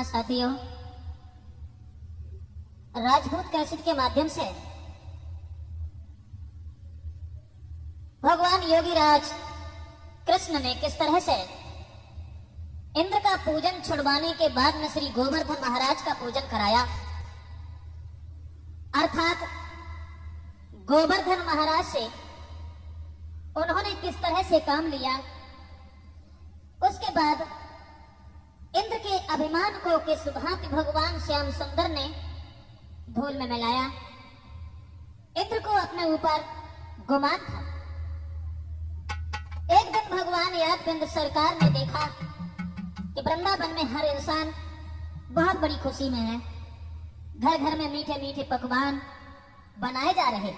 साथियों, राजपूत कैसेट के माध्यम से भगवान योगीराज कृष्ण ने किस तरह से इंद्र का पूजन छुड़वाने के बाद में श्री गोवर्धन महाराज का पूजन कराया, अर्थात गोवर्धन महाराज से उन्होंने किस तरह से काम लिया। उसके बाद इंद्र के अभिमान को किस भांति भगवान श्याम सुंदर ने धूल में मिलाया। इंद्र को अपने ऊपर गुमान था। एक दिन भगवान यादविंद सरकार ने देखा कि वृंदावन में हर इंसान बहुत बड़ी खुशी में है। घर घर में मीठे मीठे पकवान बनाए जा रहे।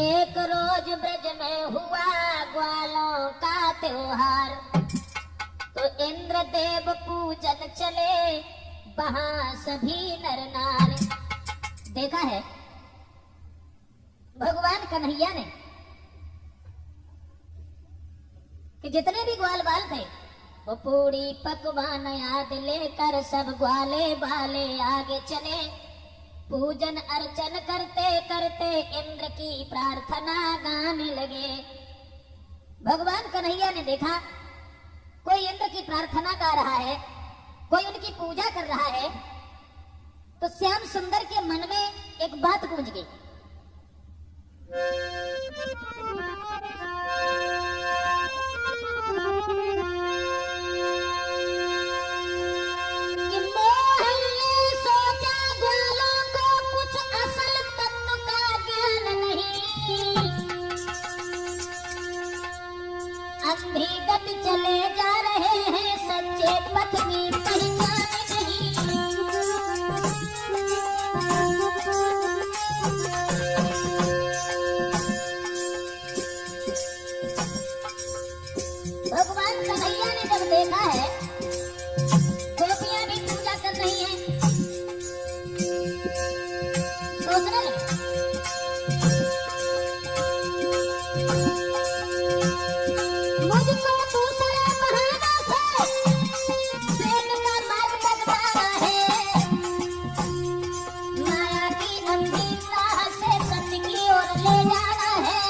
एक रोज ब्रज में हुआ ग्वालों का त्योहार, तो इंद्र देव पूजन चले वहां सभी नर नार। देखा है भगवान कन्हैया ने कि जितने भी ग्वाल बाल थे वो पूरी पकवान याद लेकर सब ग्वाले बाले आगे चले। पूजन अर्चन करते करते इंद्र की प्रार्थना गाने लगे। भगवान कन्हैया ने देखा कोई इंद्र की प्रार्थना गा रहा है, कोई उनकी पूजा कर रहा है, तो श्याम सुंदर के मन में एक बात गूंज गई। कि मोहन ने सोचा ग्वालों को कुछ असल तत्व का ज्ञान नहीं, अंधी गति चले जा रहे हैं, सच्चे पथ की पहचान नहीं। भगवान कन्हैया ने जब देखा है गोपियां भी पूजा कर रही हैं, सोचने लगे मुझको दूसरे बहाना से प्रेम का मार्ग बदलाना है। माया की अंधी राह से सत्य की ओर ले जाना है।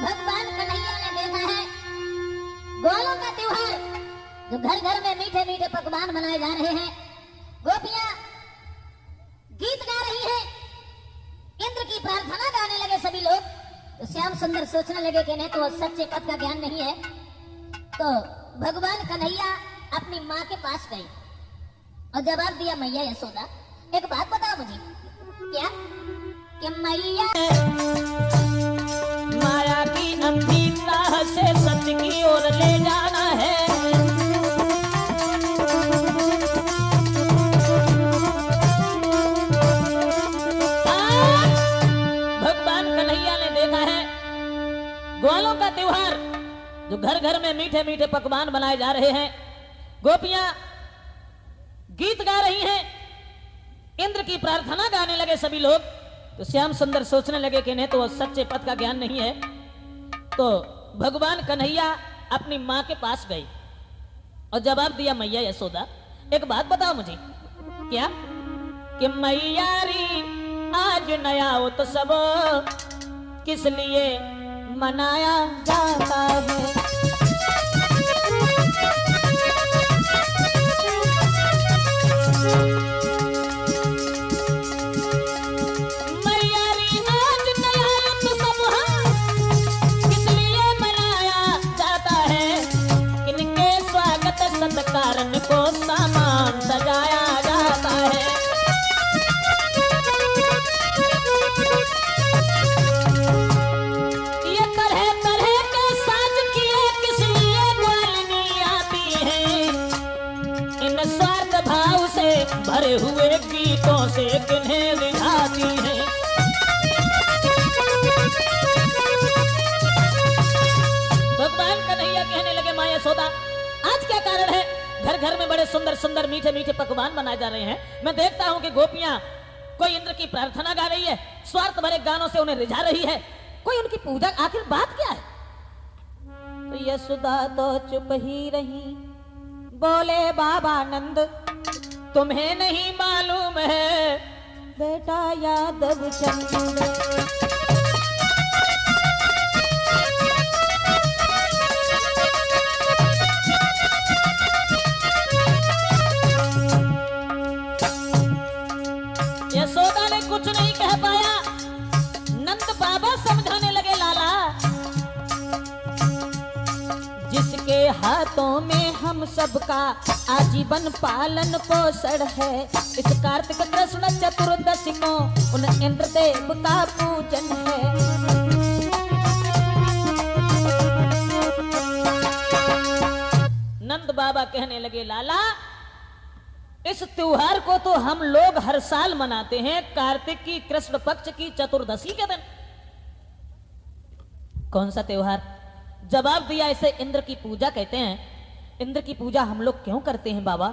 भगवान कन्हैया ने देखा है ग्वालों का त्योहार, जो घर घर में मीठे मीठे पकवान बनाए जा रहे हैं, गोपियां गीत गा रही है, इंद्र की प्रार्थना गाने लगे सभी लोग। तो श्याम सुंदर सोचने लगे कि नहीं तो सच्चे पथ का ज्ञान नहीं है। तो भगवान कन्हैया अपनी माँ के पास गए और जवाब दिया, मैया यशोदा एक बात बताओ मुझे। क्या? कि मैया माया की अंधी राह से सत्य की ओर ले जाना है। जो घर घर में मीठे मीठे पकवान बनाए जा रहे हैं, गोपियां गीत गा रही हैं, इंद्र की प्रार्थना गाने लगे सभी लोग। तो श्याम सुंदर सोचने लगे कि नहीं तो वो सच्चे पथ का ज्ञान नहीं है। तो भगवान कन्हैया अपनी माँ के पास गई और जवाब दिया, मैया यशोदा एक बात बताओ मुझे, क्या कि मैयारी आज नया उत्सव किस लिए मनाया जाता है? मैयारी आज नया उत्सव किस लिए मनाया जाता है? किनके स्वागत सत्कारन को सामान सजाया जाता है। ये तरह तरह के साज किए किस लिए ग्वालिनी आती है? इन स्वार्थ भाव से भरे हुए गीतों से किन्हें रिझाती है? भगवान कन्हैया कहने लगे, माँ यशोदा आज क्या कारण है? घर घर में बड़े सुंदर सुंदर मीठे मीठे पकवान बनाए जा रहे हैं। मैं देखता हूँ कि गोपियां कोई इंद्र की प्रार्थना गा रही है, स्वार्थ भरे गानों से उन्हें रिझा रही है, कोई उनकी पूजा, आखिर बात क्या है? तो यशोदा तो चुप ही रही। बोले बाबा नंद, तुम्हें नहीं मालूम है बेटा यादव चंद, यशोदा ने कुछ नहीं कह पाया। नंद बाबा समझाने लगे, लाला जिसके हाथों में हम सबका आजीवन पालन पोषण है, इस कार्तिक कृष्ण चतुर्दशी को उन इंद्र देव का पूजन है। नंद बाबा कहने लगे, लाला इस त्योहार को तो हम लोग हर साल मनाते हैं, कार्तिक की कृष्ण पक्ष की चतुर्दशी के दिन। कौन सा त्योहार? जवाब दिया, इसे इंद्र की पूजा कहते हैं। इंद्र की पूजा हम लोग क्यों करते हैं बाबा?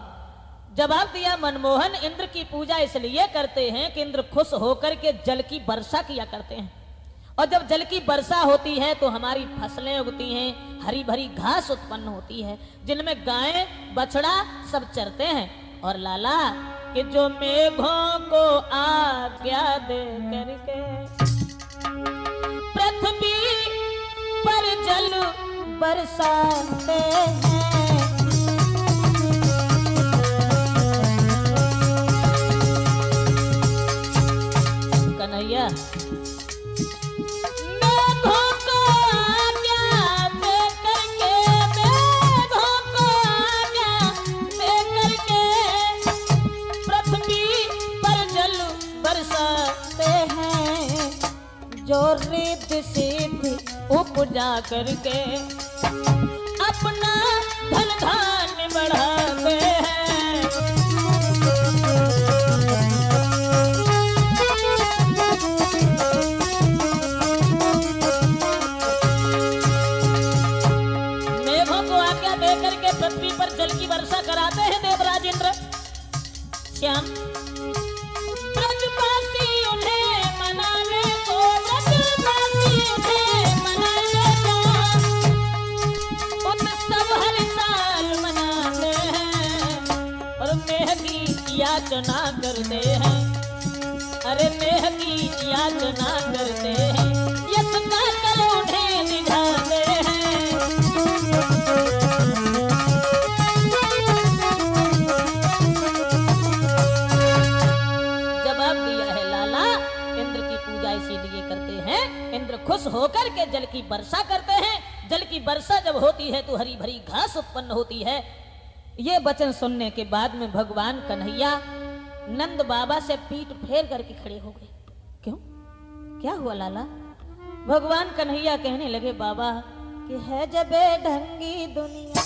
जवाब दिया मनमोहन, इंद्र की पूजा इसलिए करते हैं कि इंद्र खुश होकर के जल की वर्षा किया करते हैं, और जब जल की वर्षा होती है तो हमारी फसलें उगती हैं, हरी भरी घास उत्पन्न होती है, जिनमें गाय बछड़ा सब चरते हैं। और लाला कि जो मेघों को आज्ञा दे करके पृथ्वी पर जल बरसाते हैं, कन्हैया मेघों को आज्ञा दे करके, मेघों को आज्ञा दे करके पृथ्वी पर जल बरसाते हैं, जो रिद्ध सिद्ध उपजा करके अपना धन धान्य बढ़ाते हैं। मेघों को आज्ञा दे करके पृथ्वी पर जल की वर्षा कराते हैं देवराज इंद्र। श्याम ब्रजवासी उन्हें मनाने को, ब्रजवासी उन्हें मनाने को उत्सव हर साल मनाते हैं, और मेह की याचना करते हैं। अरे मेह की याचना करते हैं, यश का कल उन्हें दिखाते हैं। जवाब दिया है, लाला इंद्र की पूजा इसीलिए करते हैं, इंद्र खुश होकर के जल की वर्षा करते हैं। जल की वर्षा जब होती है तो हरी भरी घास उत्पन्न होती है। ये वचन सुनने के बाद में भगवान कन्हैया नंद बाबा से पीठ फेर करके खड़े हो गए। क्यों, क्या हुआ लाला? भगवान कन्हैया कहने लगे, बाबा कि है जब ढंगी दुनिया,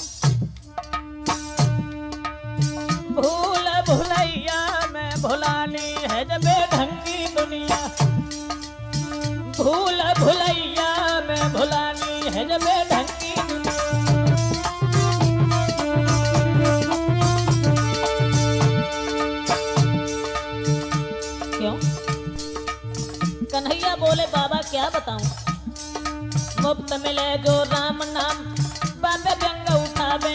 भूल भुलैया में भुलानी है जब ढंगी दुनिया, भूल भुलैया में भुलानी है जब ढंगी दुनिया। क्या बताऊं। मुफ्त मिले जो राम नाम बाबे व्यंग उठावे।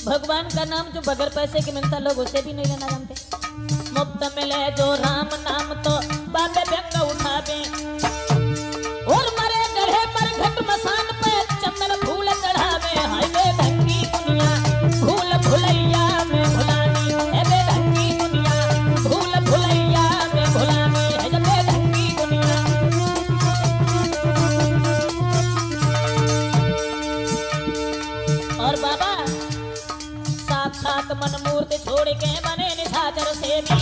भगवान का नाम जो बगैर पैसे के मिलता लोग उसे भी नहीं लेना जानते। मुफ्त मिले जो राम नाम तो बाबे व्यंग उठावे। और मरे गढ़े पर घट मसान पे चंदन फूल चढ़ावे। हाय वे ढंगी दुनिया भूल भुलैया में भुलानी। है वे ढंगी दुनिया भूल भुलैया में भुलानी। है वे ढंगी दुनिया। और बाबा साक्षात मन मूर्ति छोड़ के बने निशाचर सेवी।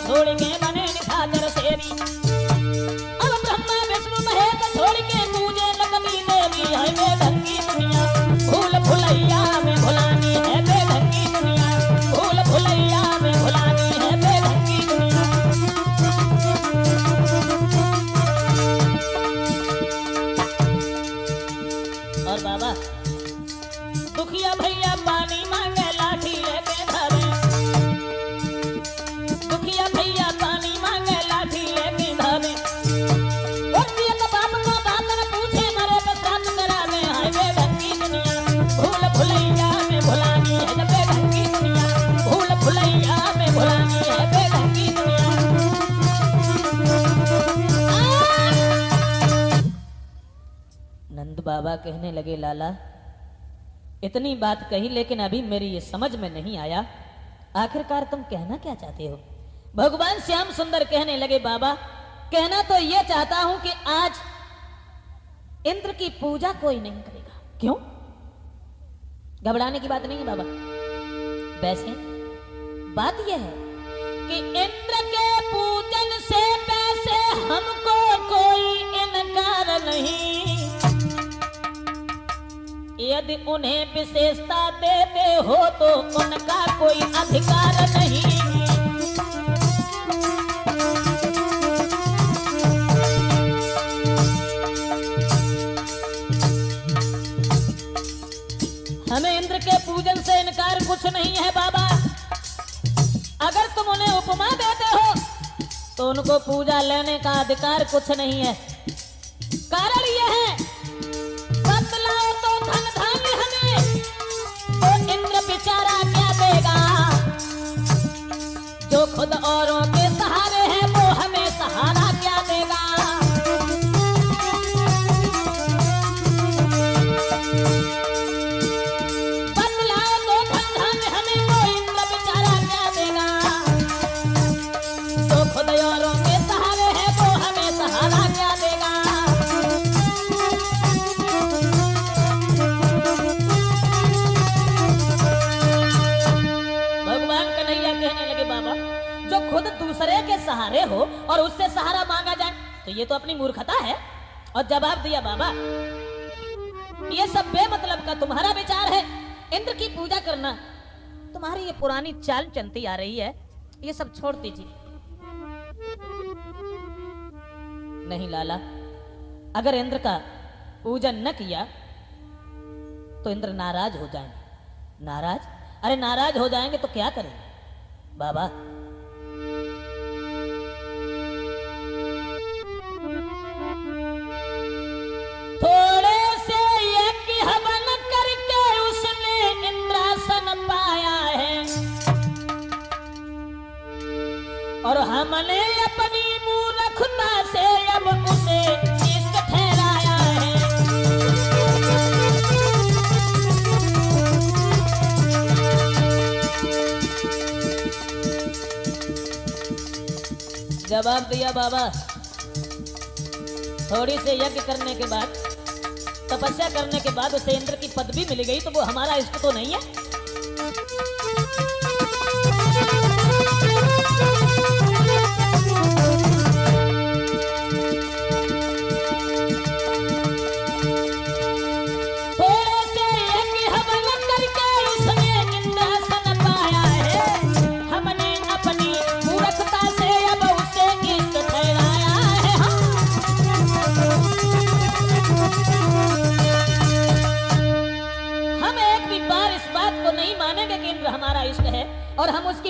छोड़ के बने निशाचर सेवी। अब ब्रह्मा विष्णु महेश छोड़ के पूजे लक्ष्मी देवी। है वे ढंगी दुनिया भूल भुलैया में भुलानी। है वे ढंगी दुनिया भूल भुलैया में भुलानी। है वे ढंगी दुनिया। और बाबा दुखिया भैया पानी मांगे लाठी लेके धरे। दुखिया भैया पानी मांगे लाठी लेके धावे। और पिया का बाप को बात न पूछे मरे पे श्राद्ध करावे। हाय वे ढंगी दुनिया भूल भुलैया में भुलानी। है वे ढंगी दुनिया भूल भुलैया में भुलानी। है वे ढंगी दुनिया। नंद बाबा कहने लगे लाला इतनी बात कही लेकिन अभी मेरी ये समझ में नहीं आया। आखिरकार तुम कहना क्या चाहते हो। भगवान श्याम सुंदर कहने लगे बाबा कहना तो यह चाहता हूं कि आज इंद्र की पूजा कोई नहीं करेगा। क्यों? घबराने की बात नहीं है बाबा। वैसे बात यह है कि इंद्र के पूजन से पैसे हमको कोई इनकार नहीं। यदि उन्हें विशेषता देते हो तो उनका कोई अधिकार नहीं। हमें इंद्र के पूजन से इनकार कुछ नहीं है बाबा। अगर तुम उन्हें उपमा देते हो तो उनको पूजा लेने का अधिकार कुछ नहीं है। कारण यह है बतलाओ तो धन धान्य हमें तो इंद्र बेचारा क्या देगा। जो खुद औरों के सहारे है वो हमें सहारा क्या देगा। बतलाओ तो धन धान्य हमें वो इंद्र बेचारा क्या देगा। जो खुद औरों के सहारे है वो हमें सहारा क्या देगा। जो खुद दूसरे के सहारे हो और उससे सहारा मांगा जाए तो ये तो अपनी मूर्खता है। और जवाब दिया बाबा ये सब बेमतलब का तुम्हारा विचार है। इंद्र की पूजा करना तुम्हारी ये पुरानी चाल चलती आ रही है। ये सब छोड़ दीजिए। नहीं लाला अगर इंद्र का पूजन न किया तो इंद्र नाराज हो जाएंगे। नाराज? अरे नाराज हो जाएंगे तो क्या करेंगे बाबा। थोड़े से यज्ञ हवन करके उसने इंद्रासन पाया है और हमने अपनी मूर्खता से अब उसे इष्ट ठहराया है। जवाब दिया बाबा थोड़ी से यज्ञ करने के बाद तपस्या करने के बाद उसे इंद्र की पदवी मिल गई तो वो हमारा इष्ट तो नहीं है। थोड़े से यज्ञ हवन करके उसने इंद्रासन पाया है। हमने अपनी मूर्खता से अब उसे इष्ट ठहराया है।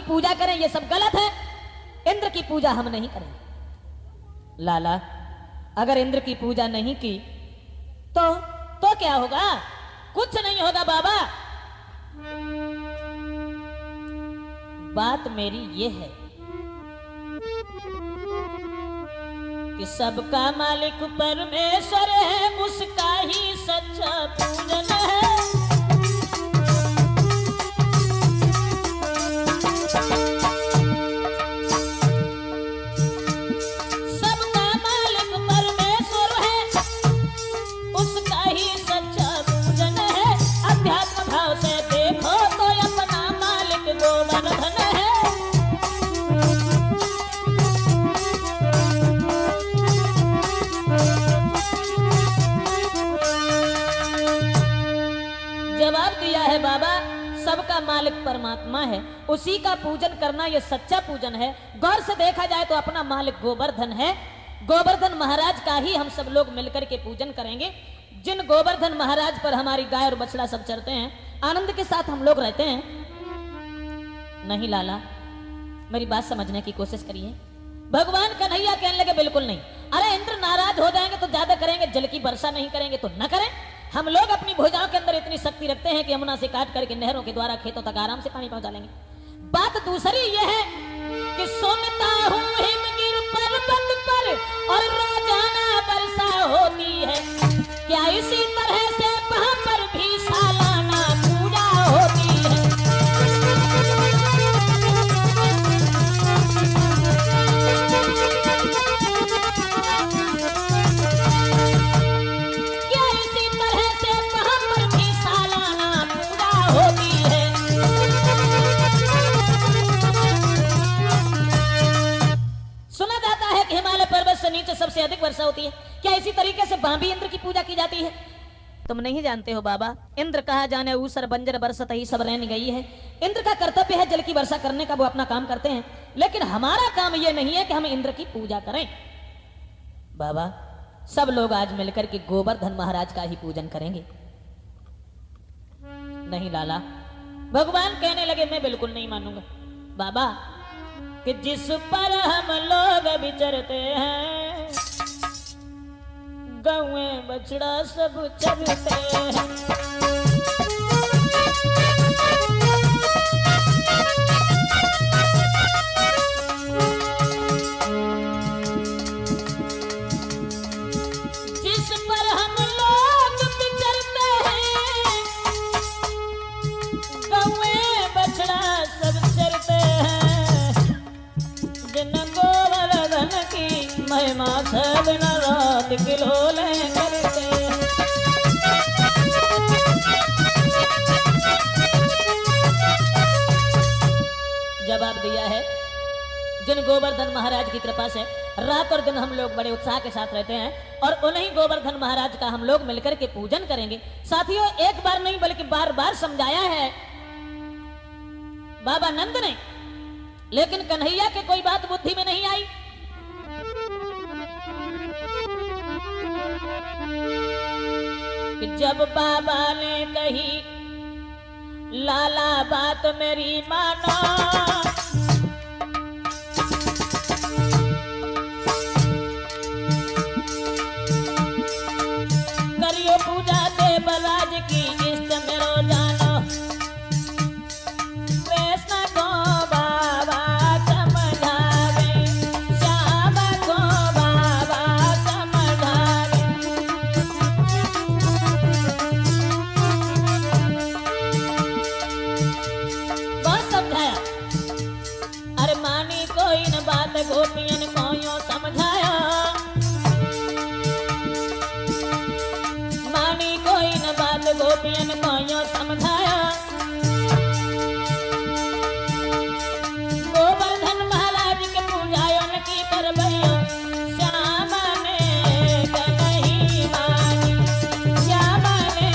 पूजा करें ये सब गलत है। इंद्र की पूजा हम नहीं करेंगे। लाला, अगर इंद्र की पूजा नहीं की तो क्या होगा? कुछ नहीं होगा बाबा। बात मेरी ये है कि सबका मालिक परमेश्वर है, उसका ही सच्चा पूजन है। सबका मालिक परमेश्वर है, उसका ही सच्चा पूजन है। अध्यात्म भाव से देखो तो अपना मालिक गोवर्धन है। जवाब दिया है बाबा, सबका मालिक परमात्मा है, उसी का पूजन करना यह सच्चा पूजन है। गौर से देखा जाए तो अपना मालिक गोवर्धन है। गोवर्धन महाराज का ही हम सब लोग मिलकर के पूजन करेंगे। जिन गोवर्धन महाराज पर हमारी गाय और बछड़ा सब चढ़ते हैं, आनंद के साथ हम लोग रहते हैं। नहीं लाला, मेरी बात समझने की कोशिश करिए। भगवान कन्हैया कहने लगे बिल्कुल नहीं। अरे इंद्र नाराज हो जाएंगे तो ज्यादा करेंगे, जल की वर्षा नहीं करेंगे तो न करें। हम लोग अपनी भुजाओं के अंदर इतनी शक्ति रखते हैं कि यमुना से काट करके नहरों के द्वारा खेतों तक आराम से पानी पहुंचा लेंगे। बात दूसरी यह है कि सुनता हूं हिमगिर पर्वत पर और रोजाना वर्षा होती है, क्या इसी तरह से वहां पर भी सालाना पूजा होती है? क्या इसी तरह से वहां पर भी सालाना पूजा होती है? सुना जाता है कि हिमालय पर्वत से नीचे सबसे अधिक वर्षा होती है, क्या इसी तरीके से वहां भी इंद्र की पूजा की जाती है? तुम नहीं जानते हो बाबा। इंद्र कहा जाने ऊसर बंजर बरसत ही सब रहने गई है। इंद्र का कर्तव्य है जल की वर्षा करने का, वो अपना काम करते हैं, लेकिन हमारा काम यह नहीं है कि हम इंद्र की पूजा करें। बाबा, सब लोग आज मिलकर के गोवर्धन महाराज का ही पूजन करेंगे। नहीं लाला, भगवान कहने लगे मैं बिल्कुल नहीं मानूंगा। बाबा, कि जिस पर हम लोग विचरते हैं, गौए बछड़ा सब चरते हैं। जिस पर हम लोग विचरते हैं, गौए बछड़ा सब चरते हैं। जिन गोवर्धन की महिमा से दिन रात किलोले करते हैं। जवाब दिया है, जिन गोवर्धन महाराज की कृपा से रात और दिन हम लोग बड़े उत्साह के साथ रहते हैं, और उन्हीं गोवर्धन महाराज का हम लोग मिलकर के पूजन करेंगे। साथियों, एक बार नहीं बल्कि बार बार समझाया है बाबा नंद ने, लेकिन कन्हैया के कोई बात बुद्धि में नहीं आई। कि जब बाबा ने कही लाला बात मेरी मानो, करियो पूजा देवराज की इष्ट मेरो जानो। कृष्ण को बाबा समझावे, श्याम को बाबा समझावे। बहुत समझाया, अरे मानी कोई न बात गोपियन को यूं समझाया। मानी कोई न बात गोपियन को यूं समझाया। गोवर्धन महाराज के पूजायों की परबैया, श्याम ने नहीं मानी, श्याम ने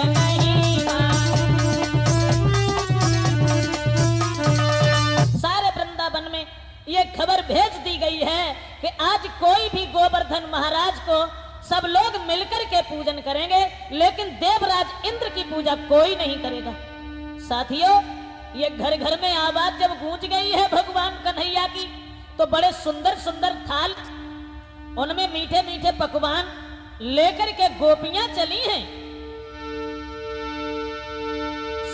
नहीं मानी। सारे वृंदावन में ये खबर भेज दी गई है कि आज कोई भी गोवर्धन महाराज को सब लोग मिलकर के पूजन करेंगे, लेकिन देवराज इंद्र की पूजा कोई नहीं करेगा। साथियों, ये घर घर में आवाज जब गूंज गई है भगवान कन्हैया की, तो बड़े सुंदर सुंदर थाल, उनमें मीठे मीठे पकवान लेकर के गोपियां चली हैं।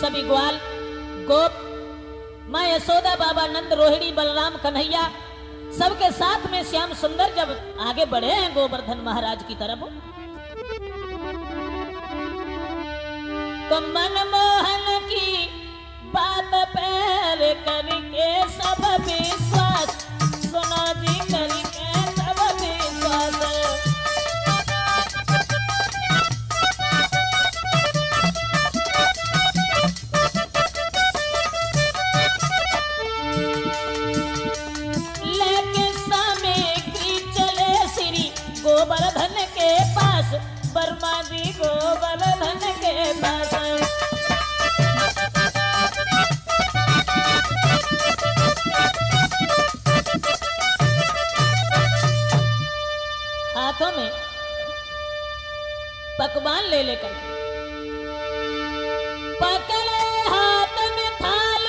सभी ग्वाल गोप, मां यशोदा, बाबा नंद, रोहिणी, बलराम, कन्हैया सबके साथ में श्याम सुंदर जब आगे बढ़े हैं गोवर्धन महाराज की तरफ, तो मनमोहन की बात पैर करके सब विश्वास, सुनो जी करके सब विश्वास। लेके सामग्री चले श्री गोवर्धन के पास, वर्मा जी गोवर्धन के पास। हाथों में पकवान ले लेकर पकड़े हाथ में थाल,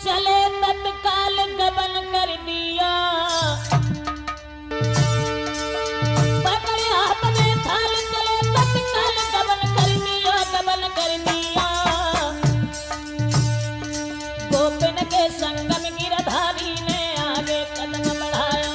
चले तत्काल गबन कर दिया। पकड़े हाथ में थाल, चले तत्काल गबन कर दिया, गबन कर दिया। गोपिन के संगम गिरधारी ने आगे कदम बढ़ाया।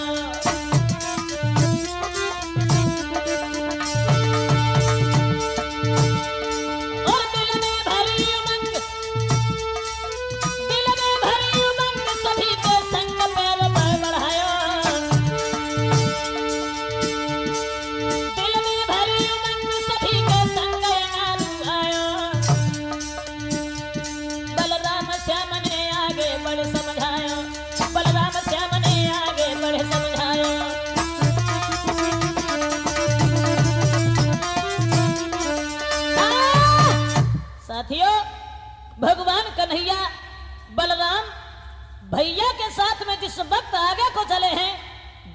साथियों, भगवान कन्हैया बलराम भैया के साथ में जिस वक्त आगे को चले हैं,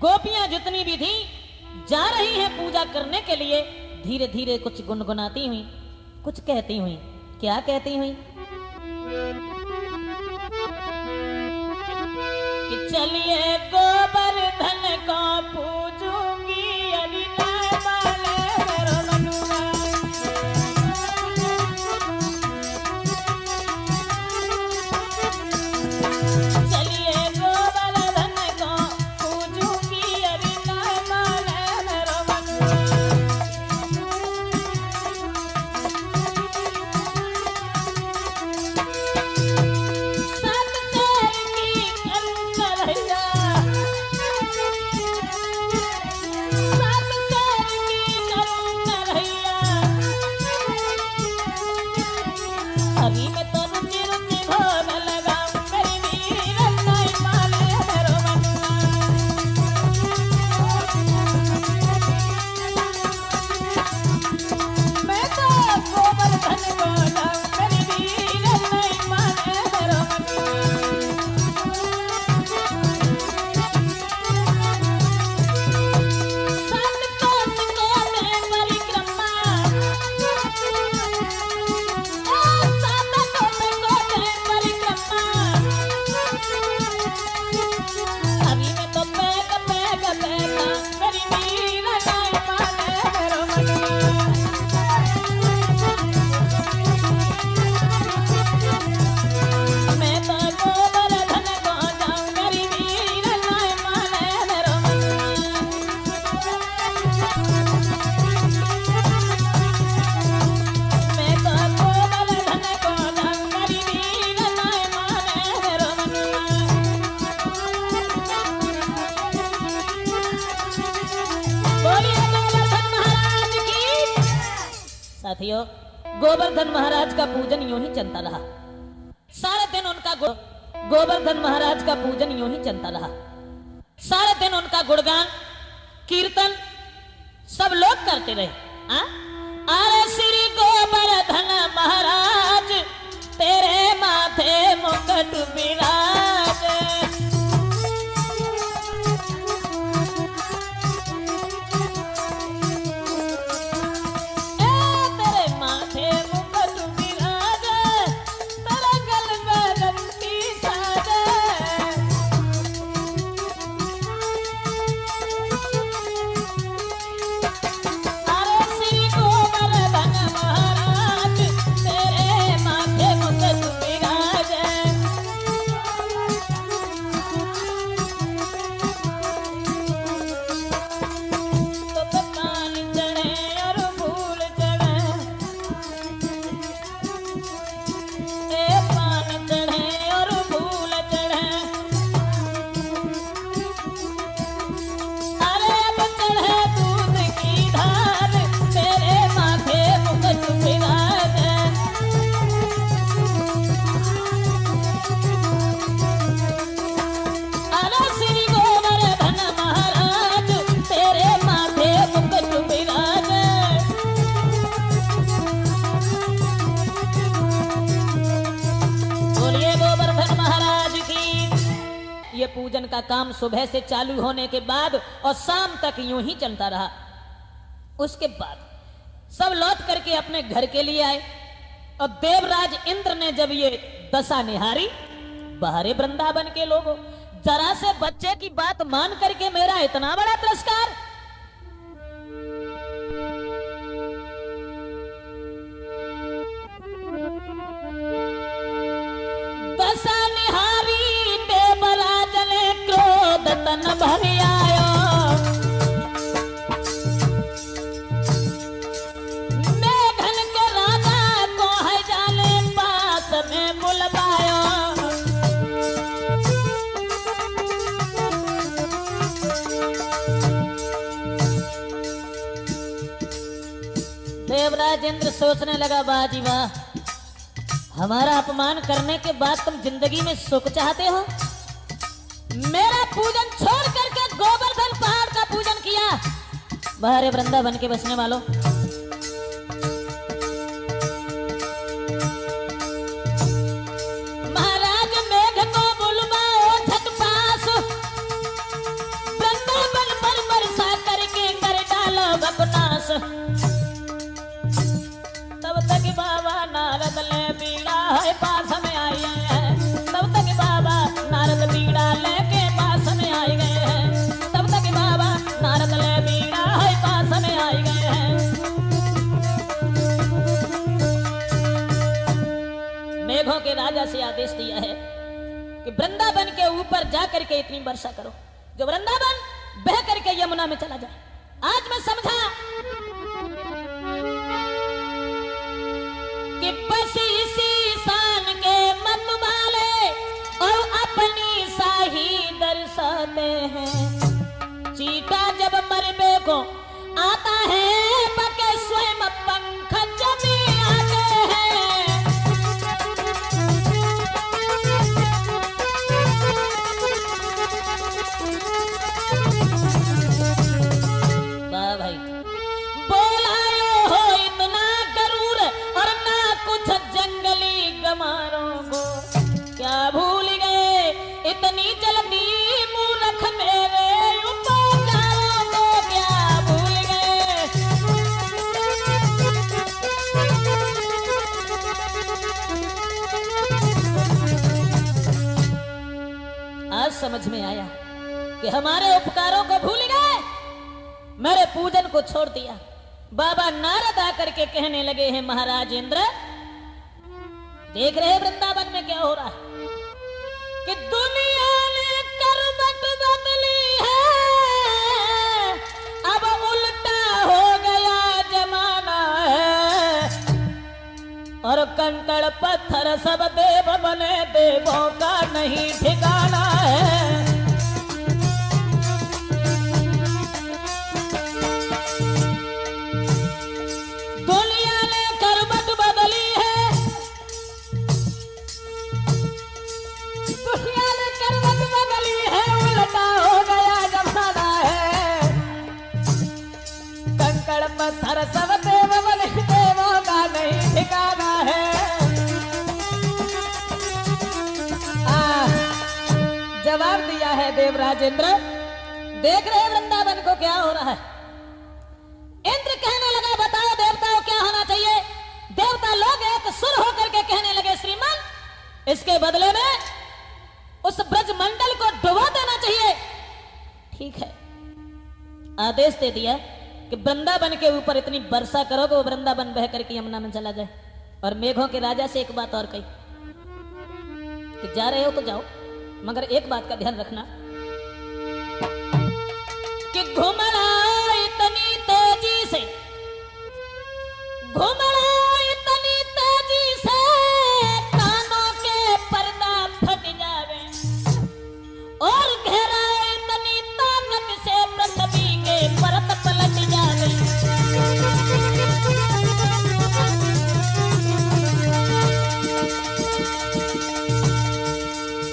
गोपियां जितनी भी थी जा रही हैं पूजा करने के लिए, धीरे धीरे कुछ गुनगुनाती हुई, कुछ कहती हुई। क्या कहती हुई? कि चलिए गोवर्धन को पूजूंगी, यदि न माने मेरा मनुआ। चलिए गोवर्धन को पूजूंगी, यदि न माने मेरा मनुआ। अभी मैं तो रुचि रुचि भोग लगाऊं, मेरी वीर नहीं माने मेरो मनुआ। मैं तो गोवर्धन को जाऊं, मेरी वीर नहीं माने मेरो मनुआ। सात कोस को मैं परिक्रमा, अभी मैं तो पैग पैग पैगा, मेरी वीर नहीं माने मेरो मनुआ। मैं तो गोवर्धन को जाऊं, मेरी वीर नहीं माने मेरो मनुआ। मैं तो गोवर्धन को जाऊं, मेरी वीर नहीं माने मेरो मनुआ। बोलिए गोवर्धन महाराज की। साथियों, गोवर्धन महाराज का पूजन यूं ही चलता रहा। सारे दिन उनका गोवर्धन महाराज का पूजन यूं ही चलता रहा। सारे दिन उनका गुणगान कीर्तन सब लोग करते रहे। अरे श्री गोवर्धन महाराज, तेरे माथे मुकुट विराज। तेरे माथे मुकुट विराज, तेरे पूजन का काम सुबह से चालू होने के बाद और शाम तक यूं ही चलता रहा। उसके बाद सब लौट करके अपने घर के लिए आए और देवराज इंद्र ने जब ये दशा निहारी, बाहरे वृंदावन के लोगों, जरा से बच्चे की बात मान करके मेरा इतना बड़ा तिरस्कार। दशा निहारी देवराज ने क्रोध तन भर आयो, मेघन के राजा को है जाने पास में बुलवायो। देवराज इंद्र सोचने लगा, वाह जी वाह, हमारा अपमान करने के बाद तुम जिंदगी में सुख चाहते हो। मेरा पूजन छोड़ करके गोवर्धन पहाड़ का पूजन किया। बाहर वृंदावन के बसने वालों, महाराज मेघ को बुलवाओ झट पास, वृंदावन पर बरसा करके कर डालो बकनास। तब तक बाबा नारद ले बीड़ा है पास में आई है, तब तक बाबा नारद बीड़ा लेके पास में आई गए हैं, तब तक बाबा नारद ले बीड़ा है पास में आई गए हैं। मेघों के राजा से आदेश दिया है कि वृंदावन के ऊपर जाकर के इतनी वर्षा करो जो वृंदावन बह करके यमुना में चला जाए। आज मैं समझा कि बस इसी शान के मत वाले और अपनी शाही दर्शाते हैं। चीटा जब मरबे को आता है पके स्वयं पंख जमी आते हैं। वाह भाई, बोलायो हो इतना गरूर और ना कुछ जंगली गमारों को, क्या भूल गए इतनी जल्दी मूर्ख मेरे उपकारों को, क्या भूल गए। आज समझ में आया कि हमारे उपकारों को भूल गए, मेरे पूजन को छोड़ दिया। बाबा नारद आकर के कहने लगे हैं, महाराज इंद्र देख रहे वृंदावन में क्या हो रहा है कि दुनिया ने करवट बदली है, अब उल्टा हो गया जमाना है, और कंकड़ पत्थर सब देव बने, देवों का नहीं ठिकाना है। पत्थर सब देव बने, देवों का नहीं ठिकाना है। जवाब दिया है देवराज इंद्र, देख रहे वृंदावन को क्या हो रहा है। इंद्र कहने लगा, बताओ देवताओं क्या होना चाहिए। देवता लोग एक सुर होकर के कहने लगे, श्रीमान इसके बदले में उस ब्रजमंडल को डुबा देना चाहिए। ठीक है, आदेश दे दिया कि वृंदावन के ऊपर इतनी वर्षा करो कि वो वृंदावन बह करके यमुना में चला जाए। और मेघों के राजा से एक बात और कही कि जा रहे हो तो जाओ, मगर एक बात का ध्यान रखना कि घुमड़ा इतनी तेजी से, घुमड़ा इतनी तेजी से कानों के पर्दा फट जावे, और घेरा इतनी ताकत से पृथ्वी के परत पलट जावे।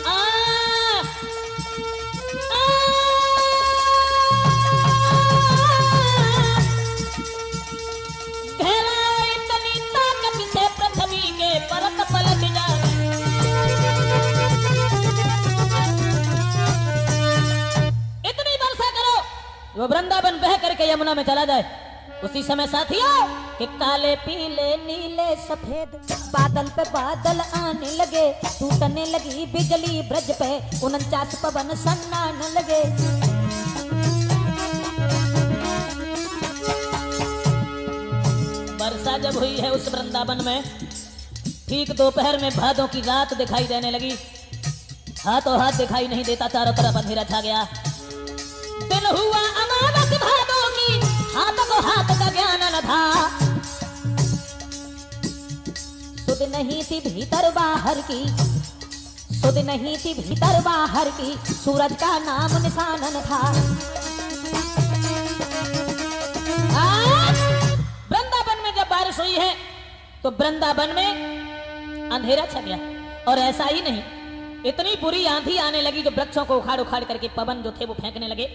आ, आ, करके यमुना में चला जाए। उसी समय साथियों कि काले पीले नीले सफेद बादल पे बादल आने लगे, टूटने लगी बिजली ब्रज पे, 49 पवन सन्नाने लगे। वर्षा जब हुई है उस वृंदावन में, ठीक दोपहर में भादों की रात दिखाई देने लगी। हाथों हाथ दिखाई नहीं देता, चारों तरफ अंधेरा छा गया। दिन हुआ अमावस भादों की, हाथ को हाथ का ज्ञान न था। सुध नहीं थी भीतर बाहर की, सुध नहीं थी भीतर बाहर की, सूरज का नाम निशान न था। वृंदावन में जब बारिश हुई है तो वृंदावन में अंधेरा छा गया। और ऐसा ही नहीं, इतनी बुरी आंधी आने लगी जो वृक्षों को उखाड़ उखाड़ करके पवन जो थे वो फेंकने लगे।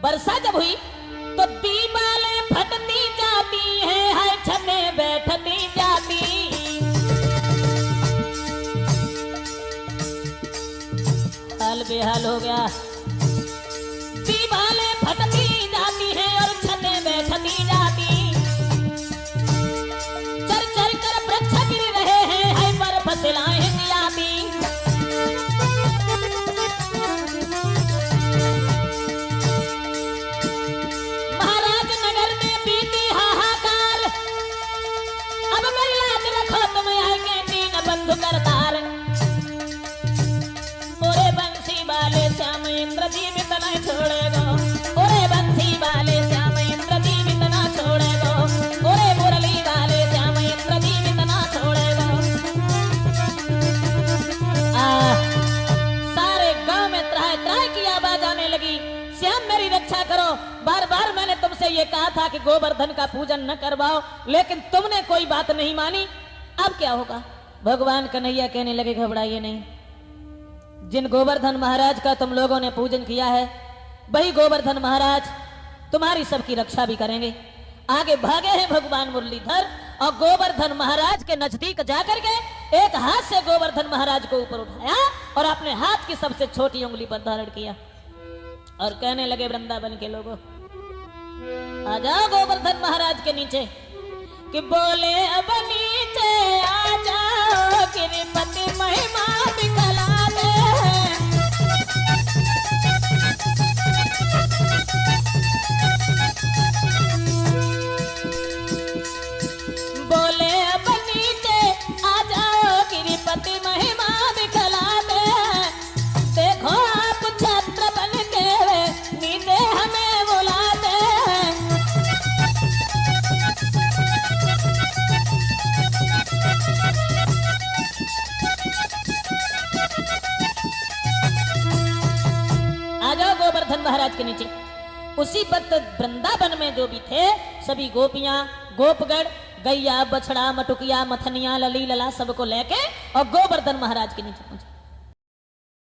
वर्षा जब हुई तो दीवालें फटती जाती हैं, हर छतें बैठती जाती। हाल बेहाल हो गया, दीवालें फटती जाती हैं और छतें बैठती जाती। चर चर कर वृक्ष गिर रहे हैं, है पर फसलाएं जाती। करतार ओरे बंसी वाले श्याम इंद्र जीवित न छोड़ेगो, ओरे बंसी वाले श्याम इंद्र जीवित न छोड़ेगो, ओरे मुरली वाले श्याम इंद्र जीवित न छोड़ेगो। सारे गांव में त्राह त्राह की आवाज आने लगी, श्याम मेरी रक्षा करो। बार बार मैंने तुमसे ये कहा था कि गोवर्धन का पूजन न करवाओ, लेकिन तुमने कोई बात नहीं मानी। अब क्या होगा? भगवान कन्हैया कहने लगे घबराइए नहीं, जिन गोवर्धन महाराज का तुम लोगों ने पूजन किया है वही गोवर्धन महाराज तुम्हारी सबकी रक्षा भी करेंगे। आगे भागे हैं भगवान मुरलीधर और गोवर्धन महाराज के नजदीक जाकर के एक हाथ से गोवर्धन महाराज को ऊपर उठाया और अपने हाथ की सबसे छोटी उंगली पर धारण किया और कहने लगे वृंदावन के लोगों, आ जाओ गोवर्धन महाराज के नीचे। कि बोले अब नीचे आ जाओ, गिरिपति महिमा दिखला दे। बोले अब नीचे आ जाओ, गिरिपति महिमा दिखला दे। देखो आप छत्र बन के नीचे हमें बुलाते। गोवर्धन महाराज के नीचे। उसी वक्त वृंदावन में जो भी थे सभी गोपियां, गोपगण, गैया, बछड़ा, मटुकिया, मथनिया, लली लला सबको लेके और गोवर्धन महाराज के नीचे पहुंचे।